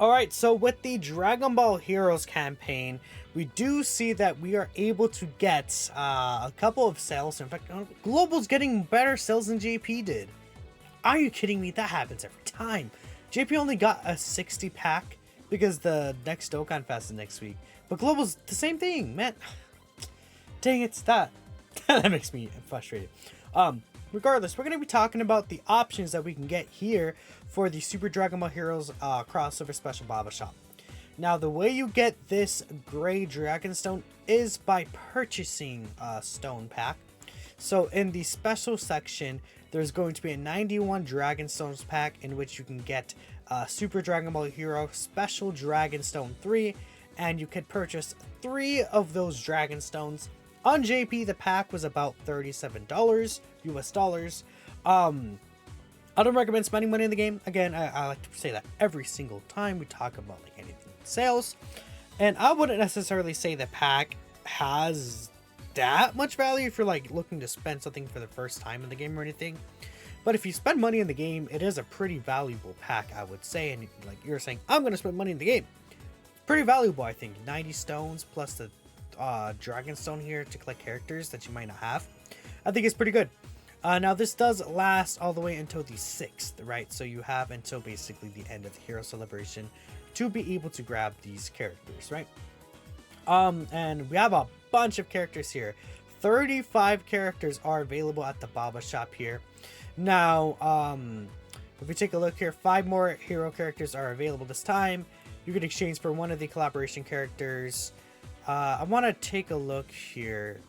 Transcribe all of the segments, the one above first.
Alright, so with the Dragon Ball Heroes campaign, we do see that we are able to get a couple of sales. In fact, Global's getting better sales than JP did. Are you kidding me? That happens every time. JP only got a 60 pack because the next Dokkan Fest is next week. But Global's the same thing, man. Dang, it's that. That makes me frustrated. Regardless, we're going to be talking about the options that we can get here for the Super Dragon Ball Heroes crossover special Baba shop. Now, the way you get this gray Dragon Stone is by purchasing a stone pack. So in the special section, there's going to be a 91 Dragon Stones pack in which you can get Super Dragon Ball Hero Special Dragon Stone 3, and you could purchase 3 of those Dragon Stones. On JP, the pack was about $37 US dollars. I don't recommend spending money in the game. Again, I like to say that every single time we talk about like anything sales, and I wouldn't necessarily say the pack has that much value if you're like looking to spend something for the first time in the game or anything. But if you spend money in the game, it is a pretty valuable pack, I would say. And like you're saying, I'm going to spend money in the game. Pretty valuable, I think. 90 stones plus the Dragon Stone here to collect characters that you might not have. I think it's pretty good. Now this does last all the way until the 6th, right? So you have until basically the end of the Hero Celebration to be able to grab these characters, right? And we have a bunch of characters here. 35 characters are available at the Baba shop here. Now, if we take a look here, 5 more hero characters are available this time. You can exchange for one of the collaboration characters. I want to take a look here.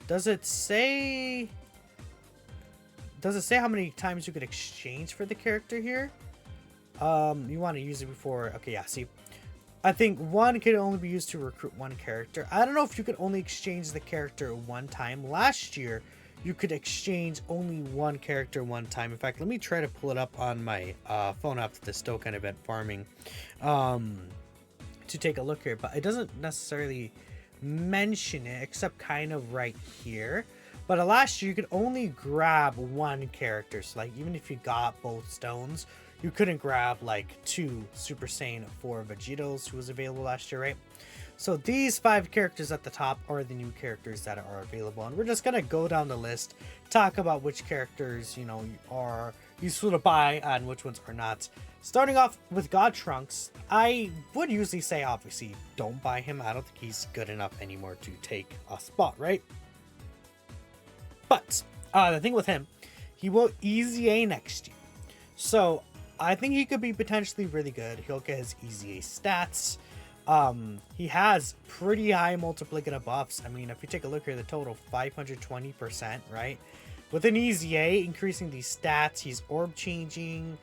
Does it say how many times you could exchange for the character here? You want to use it before. Okay, yeah, see. I think one can only be used to recruit one character. I don't know if you could only exchange the character one time. Last year, you could exchange only one character one time. In fact, let me try to pull it up on my phone after this Dokkan event farming to take a look here. But it doesn't necessarily mention it except kind of right here. But last year, you could only grab one character. So like even if you got both stones, you couldn't grab like 2 Super Saiyan 4 Vegetos who was available last year, right? So these 5 characters at the top are the new characters that are available. And we're just going to go down the list, talk about which characters, you know, are useful to buy and which ones are not. Starting off with God Trunks, I would usually say, obviously, don't buy him. I don't think he's good enough anymore to take a spot, right? But the thing with him, he will Easy A next year. So I think he could be potentially really good. He'll get his Easy A stats. He has pretty high multiplicative buffs. I mean, if you take a look here, the total 520%, right? With an Easy A, increasing these stats, he's orb changing.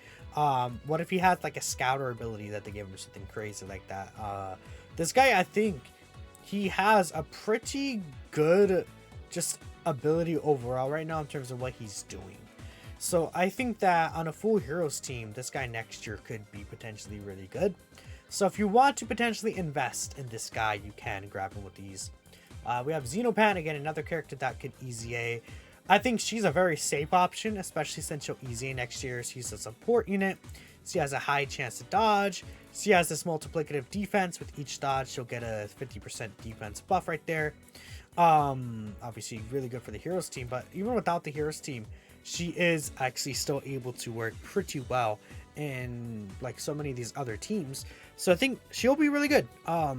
What if he has like a scouter ability that they give him or something crazy like that? This guy, I think he has a pretty good just ability overall right now in terms of what he's doing. So I think that on a full Heroes team, this guy next year could be potentially really good. So if you want to potentially invest in this guy, you can grab him with these. We have Xenopan, again, another character that could Easy A. I think she's a very safe option, especially since she'll Easy A next year. She's a support unit. She has a high chance to dodge. She has this multiplicative defense. With each dodge, she'll get a 50% defense buff right there. Obviously really good for the Heroes team, but even without the Heroes team, she is actually still able to work pretty well in like so many of these other teams. So I think she'll be really good. I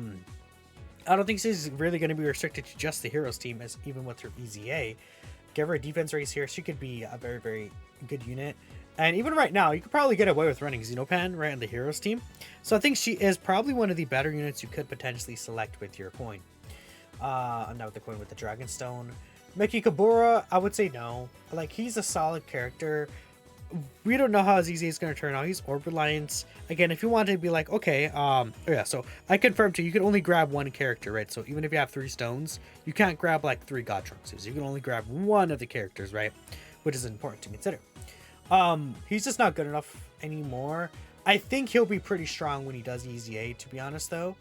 don't think she's really going to be restricted to just the Heroes team, as even with her Easy A. Give her a defense race here, she could be a very, very good unit. And even right now, you could probably get away with running Xenopan right on the Heroes team. So I think she is probably one of the better units you could potentially select with your coin. Not with the coin, with the Dragon Stone. Meki Kabura, I would say no. Like, he's a solid character. We don't know how his Easy is going to turn out. He's Orb Reliance. Again, if you want to be like, okay, oh yeah, so I confirmed to you, you can only grab one character, right? So even if you have 3 stones, you can't grab like 3 God Trunkses. You can only grab one of the characters, right? Which is important to consider. He's just not good enough anymore. I think he'll be pretty strong when he does Easy A, to be honest, though.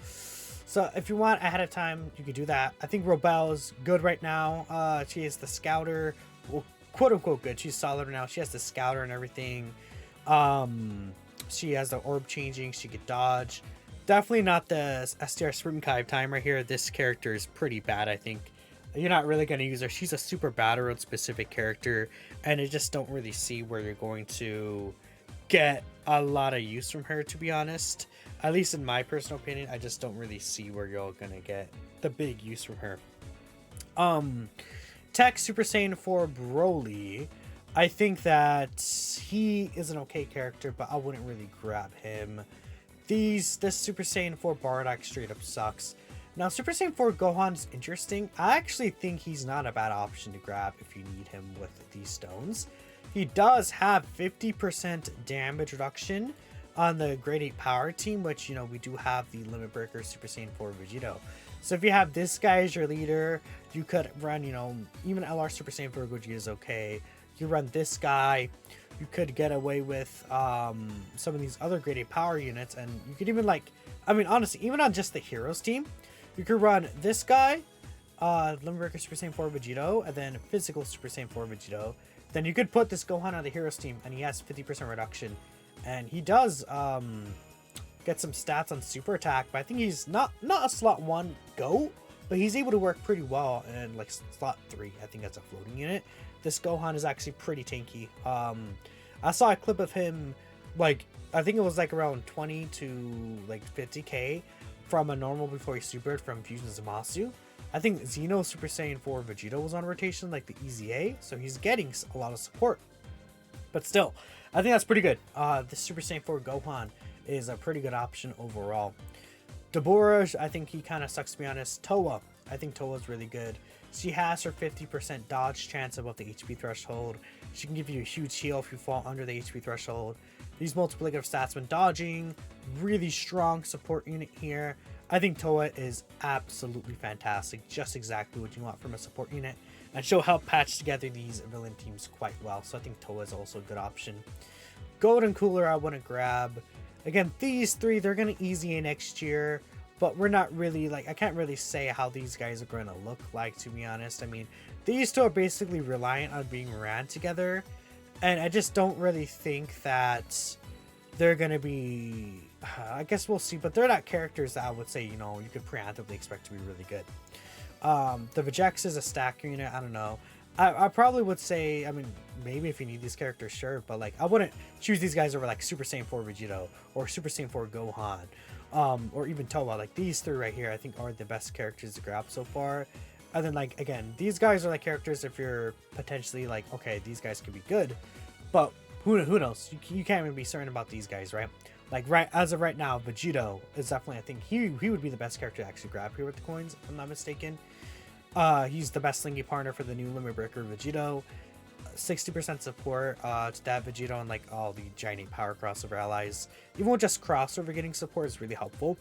So if you want ahead of time, you could do that. I think Robel's good right now. She is the Scouter. Well, quote unquote good. She's solid right now. She has the Scouter and everything. She has the orb changing. She could dodge. Definitely not the STR Springkive time right here. This character is pretty bad, I think. You're not really going to use her. She's a super battle road specific character, and I just don't really see where you're going to get a lot of use from her, to be honest. At least in my personal opinion, I just don't really see where you're going to get the big use from her. Tech Super Saiyan 4 Broly. I think that he is an okay character, but I wouldn't really grab him. This Super Saiyan 4 Bardock straight up sucks. Now, Super Saiyan 4 Gohan is interesting. I actually think he's not a bad option to grab if you need him with these stones. He does have 50% damage reduction on the grade 8 power team, which, you know, we do have the Limit Breaker Super Saiyan 4 Vegito. So if you have this guy as your leader, you could run, you know, even LR Super Saiyan 4 Gogeta is okay. You run this guy. You could get away with some of these other grade 8 power units, and you could even, like, I mean, honestly, even on just the Heroes team, you could run this guy, Limit Breaker Super Saiyan 4 Vegito, and then Physical Super Saiyan 4 Vegito. Then you could put this Gohan on the Heroes team, and he has 50% reduction. And he does get some stats on super attack, but I think he's not a slot 1 GOAT, but he's able to work pretty well in like slot 3. I think that's a floating unit. This Gohan is actually pretty tanky. I saw a clip of him, like, I think it was like around 20 to like 50k from a normal before he supered from Fusion Zamasu. I think Xeno Super Saiyan 4 Vegeta was on rotation, like the EZA, so he's getting a lot of support. But still, I think that's pretty good. The Super Saiyan 4 Gohan is a pretty good option overall. Deborah, I think he kind of sucks, to be honest. Toa, I think Toa's really good. She has her 50% dodge chance above the HP threshold. She can give you a huge heal if you fall under the HP threshold. These multiplicative stats when dodging, really strong support unit here. I think Toa is absolutely fantastic, just exactly what you want from a support unit, and she'll help patch together these villain teams quite well, so I think Toa is also a good option. Golden Cooler I want to grab. Again, these three, they're going to easy in next year, but we're not really, like, I can't really say how these guys are going to look like, to be honest. I mean, these two are basically reliant on being ran together, and I just don't really think that they're going to be, I guess we'll see, but they're not characters that I would say, you know, you could preemptively expect to be really good. The Vegex is a stack unit, I don't know. I probably would say, I mean, maybe if you need these characters, sure, but like, I wouldn't choose these guys over like Super Saiyan 4 Vegito or Super Saiyan 4 Gohan, or even Toa. Like, these three right here, I think are the best characters to grab so far. And then, like, again, these guys are like characters if you're potentially like, okay, these guys could be good, but who knows? You can't even be certain about these guys, right? Like, right as of right now, Vegito is definitely, I think he would be the best character to actually grab here with the coins, if I'm not mistaken. He's the best linky partner for the new Limit Breaker Vegito. 60% support to that Vegito and like all the giant power crossover allies. Even with just crossover getting support is really helpful.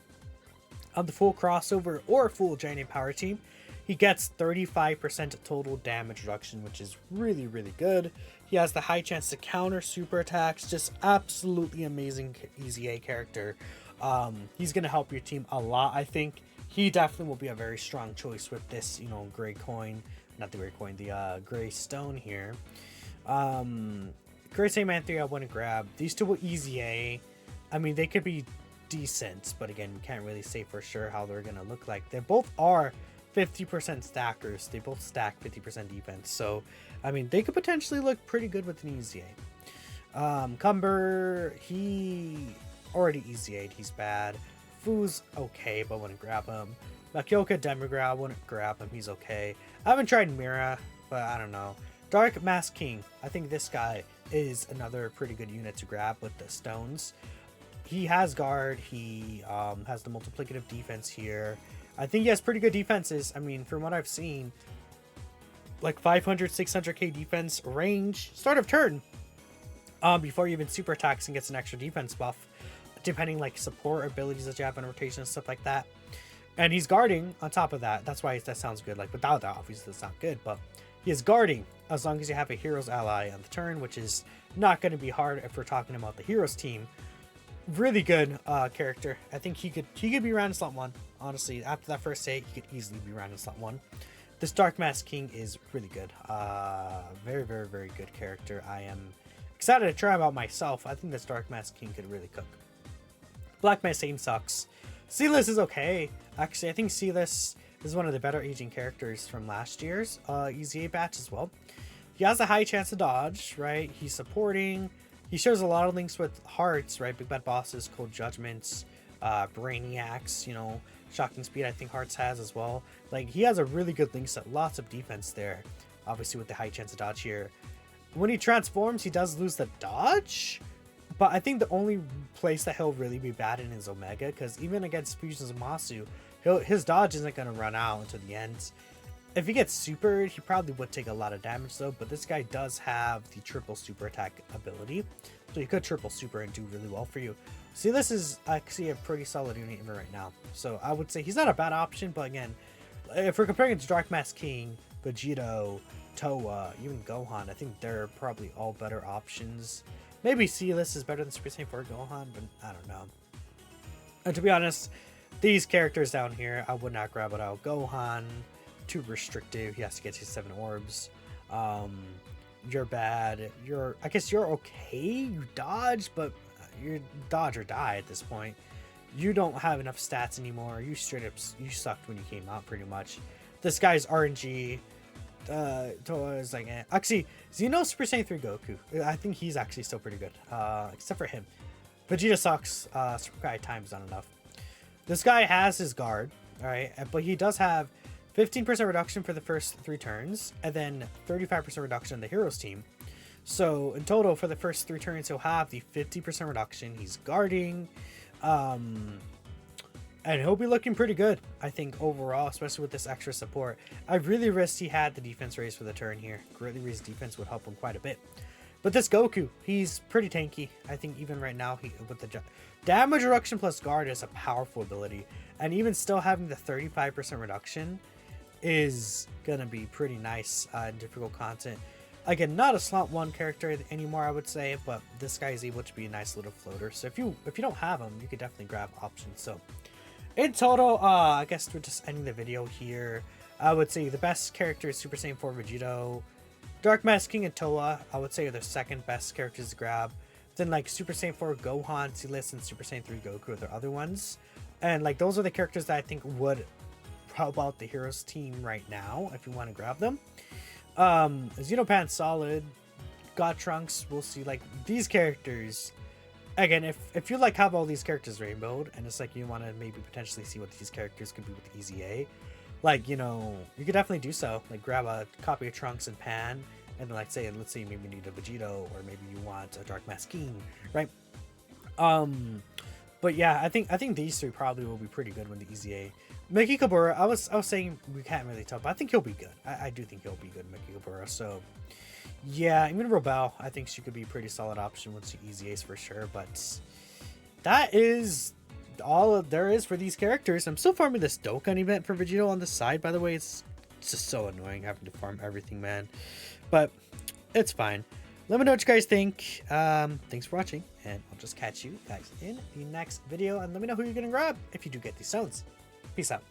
On the full crossover or full giant power team, he gets 35% total damage reduction, which is really, really good. He has the high chance to counter super attacks. Just absolutely amazing EZA character. He's going to help your team a lot, I think. He definitely will be a very strong choice with this, you know, gray coin. Not the gray coin, the gray stone here. Gray Saiyan 3 I want to grab. These two will EZA. I mean, they could be decent, but again, we can't really say for sure how they're going to look like. They both are 50% stackers. They both stack 50% defense. So, I mean, they could potentially look pretty good with an EZA. Cumber, he already EZA'd. He's bad. Fu's okay, but I wouldn't grab him. Makyoka Demigra, I wouldn't grab him. He's okay. I haven't tried Mira, but I don't know. Dark Mask King, I think this guy is another pretty good unit to grab with the stones. He has guard. He has the multiplicative defense here. I think he has pretty good defenses. I mean, from what I've seen, like 500, 600k defense range, start of turn, before he even super attacks and gets an extra defense buff, depending like support abilities that you have in rotation and stuff like that. And he's guarding on top of that. That's why that sounds good. Like, without that, obviously that's not good, but he is guarding as long as you have a heroes ally on the turn, which is not going to be hard if we're talking about the heroes team. Really good character. I think he could be around in slot 1. Honestly, after that first hit, he could easily be around in slot 1. This Dark Mask King is really good. Very, very, very good character. I am Excited to try him out myself. I think this Dark Mask King could really cook. Black Messane sucks. Sealess is okay. Actually, I think Sealess is one of the better aging characters from last year's EZA batch as well. He has a high chance to dodge, right? He's supporting. He shares a lot of links with Hearts, right? Big Bad Bosses, Cold Judgments, Brainiacs, you know, Shocking Speed I think Hearts has as well. Like, he has a really good link set. Lots of defense there. Obviously with the high chance to dodge here. When he transforms, he does lose the dodge. But I think the only place that he'll really be bad in is Omega. Because even against Fusions of Masu, his dodge isn't going to run out until the end. If he gets supered, he probably would take a lot of damage though. But this guy does have the triple super attack ability. So he could triple super and do really well for you. See, this is actually a pretty solid unit even right now. So I would say he's not a bad option. But again, if we're comparing it to Dark Mask King, Vegito, Towa, even Gohan, I think they're probably all better options. Maybe Sealess is better than Super Saiyan 4 Gohan, but I don't know. And to be honest, these characters down here, I would not grab it out. Gohan, too restrictive. He has to get to 7 orbs. You're bad. I guess you're okay. You dodge, but you dodge or die at this point. You don't have enough stats anymore. You straight up, you sucked when you came out pretty much. This guy's RNG. Toa is like, actually, Xeno Super Saiyan 3 Goku. I think he's actually still pretty good. Except for him. Vegeta sucks. Super Kai time is not enough. This guy has his guard, alright, but he does have 15% reduction for the first 3 turns, and then 35% reduction in the heroes team. So in total, for the first 3 turns, he'll have the 50% reduction. He's guarding, and he'll be looking pretty good, I think, overall, especially with this extra support. I really wish he had the defense raised for the turn here. Greatly raised defense would help him quite a bit. But this Goku, he's pretty tanky. I think even right now, with the damage reduction plus guard is a powerful ability. And even still having the 35% reduction is going to be pretty nice in difficult content. Again, not a slot 1 character anymore, I would say, but this guy is able to be a nice little floater. So if you don't have him, you could definitely grab options. So in total, I guess we're just ending the video here. I would say the best character is Super Saiyan 4 Vegito. Dark Mask King and Toa, I would say, are the second best characters to grab. Then like Super Saiyan 4 Gohan, Sealess, and Super Saiyan 3 Goku are the other ones. And like those are the characters that I think would help out the heroes team right now if you want to grab them. Xenopan's solid. God Trunks, we'll see. Like these characters, again, if you like have all these characters rainbowed and it's like you want to maybe potentially see what these characters could be with EZA, like, you know, you could definitely do so. Like grab a copy of Trunks and Pan, and like say, let's say maybe you need a Vegito, or maybe you want a Dark Mask King, right? But yeah, I think these 3 probably will be pretty good when the EZA. Meki Kabura, I was saying we can't really tell, but I think he'll be good. I do think he'll be good, Meki Kabura. So yeah, even Rebel, I think she could be a pretty solid option once she EZAs for sure. But that is all there is for these characters. I'm still farming this Dokkan event for Vegito on the side, by the way. It's just so annoying having to farm everything, man. But it's fine. Let me know what you guys think. Thanks for watching, and I'll just catch you guys in the next video. And let me know who you're gonna grab if you do get these stones. Peace out.